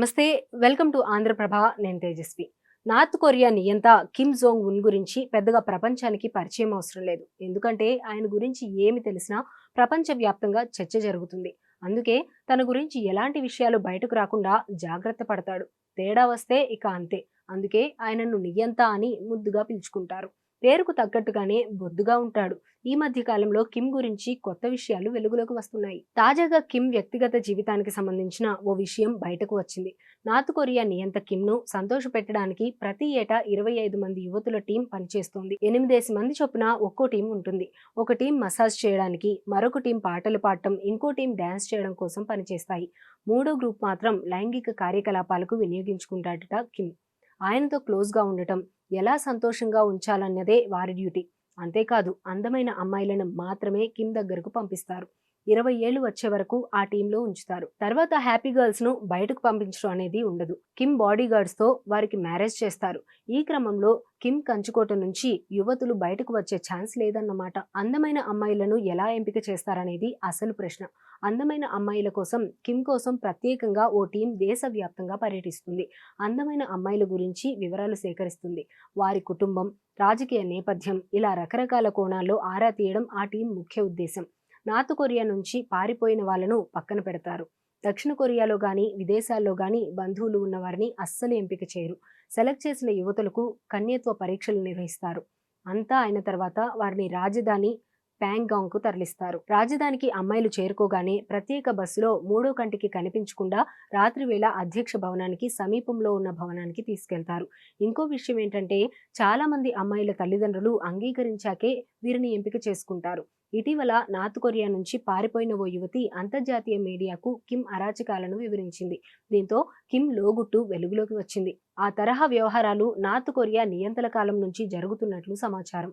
నమస్తే. Welcome to Andhra Prabha. నేను Tejaswi. North Korea నియంత కిమ్ జోంగ్ ఉన్ గురించి పెద్దగా ప్రపంచానికి పరిచయం అవసరం లేదు. ఎందుకంటే ఆయన గురించి ఏమి తెలిసినా ప్రపంచవ్యాప్తంగా చర్చ జరుగుతుంది. అందుకే తన గురించి ఎలాంటి విషయాలు బయటకు రాకుండా జాగ్రత్త పడతాడు. తేడా వస్తే ఇక అంతే. అందుకే ఆయనను నియంత అని ముద్దుగా పిలుచుకుంటారు. పేరుకు తగ్గట్టుగానే బొద్దుగా ఉంటాడు. ఈ మధ్య కాలంలో కిమ్ గురించి కొత్త విషయాలు వెలుగులోకి వస్తున్నాయి. తాజాగా కిమ్ వ్యక్తిగత జీవితానికి సంబంధించిన ఓ విషయం బయటకు వచ్చింది. నార్త్ కొరియా నియంత కిమ్ ను సంతోషపెట్టడానికి ప్రతి ఏటా 25 మంది యువతుల టీం పనిచేస్తోంది. 8 మంది చొప్పున ఒక్కో టీం ఉంటుంది. ఒక టీం మసాజ్ చేయడానికి, మరొక టీం పాటలు పాడటం, ఇంకో టీం డాన్స్ చేయడం కోసం పనిచేస్తాయి. మూడో గ్రూప్ మాత్రం లైంగిక కార్యకలాపాలకు వినియోగించుకుంటాడట కిమ్. ఆయనతో క్లోజ్గా ఉండటం, ఎలా సంతోషంగా ఉంచాలన్నదే వారి డ్యూటీ. అంతేకాదు, అందమైన అమ్మాయిలను మాత్రమే కిమ్ దగ్గరకు పంపిస్తారు. 20 ఏళ్లు వచ్చే వరకు ఆ టీంలో ఉంచుతారు. తర్వాత హ్యాపీ గర్ల్స్ ను బయటకు పంపించడం అనేది ఉండదు. కిమ్ బాడీ గార్డ్స్ తో వారికి మ్యారేజ్ చేస్తారు. ఈ క్రమంలో కిమ్ కంచుకోట నుంచి యువతులు బయటకు వచ్చే ఛాన్స్ లేదన్నమాట. అందమైన అమ్మాయిలను ఎలా ఎంపిక చేస్తారనేది అసలు ప్రశ్న. అందమైన అమ్మాయిల కోసం కిమ్ కోసం ప్రత్యేకంగా ఓ టీం దేశవ్యాప్తంగా పర్యటిస్తుంది. అందమైన అమ్మాయిల గురించి వివరాలు సేకరిస్తుంది. వారి కుటుంబం, రాజకీయ నేపథ్యం, ఇలా రకరకాల కోణాల్లో ఆరా తీయడం ఆ టీం ముఖ్య ఉద్దేశం. నార్త్ కొరియా నుంచి పారిపోయిన వాళ్ళను పక్కన పెడతారు. దక్షిణ కొరియాలో గాని, విదేశాల్లో గాని బంధువులు ఉన్న వారిని అస్సలు ఎంపిక చేయరు. సెలెక్ట్ చేసిన యువతులకు కన్యత్వ పరీక్షలు నిర్వహిస్తారు. అంతా అయిన తర్వాత వారిని రాజధాని ప్యాంగాంగ్ కు తరలిస్తారు. రాజధానికి అమ్మాయిలు చేరుకోగానే ప్రత్యేక బస్సులో మూడో కంటికి కనిపించకుండా రాత్రి వేళ అధ్యక్ష భవనానికి సమీపంలో ఉన్న భవనానికి తీసుకెళ్తారు. ఇంకో విషయం ఏంటంటే, చాలా మంది అమ్మాయిల తల్లిదండ్రులు అంగీకరించాకే వీరిని ఎంపిక చేసుకుంటారు. ఇటీవల నార్త్ కొరియా నుంచి పారిపోయిన ఓ యువతి అంతర్జాతీయ మీడియాకు కిమ్ అరాచకాలను వివరించింది. దీంతో కిమ్ లోగుట్టు వెలుగులోకి వచ్చింది. ఆ తరహా వ్యవహారాలు నార్త్ కొరియా నియంతల కాలం నుంచి జరుగుతున్నట్లు సమాచారం.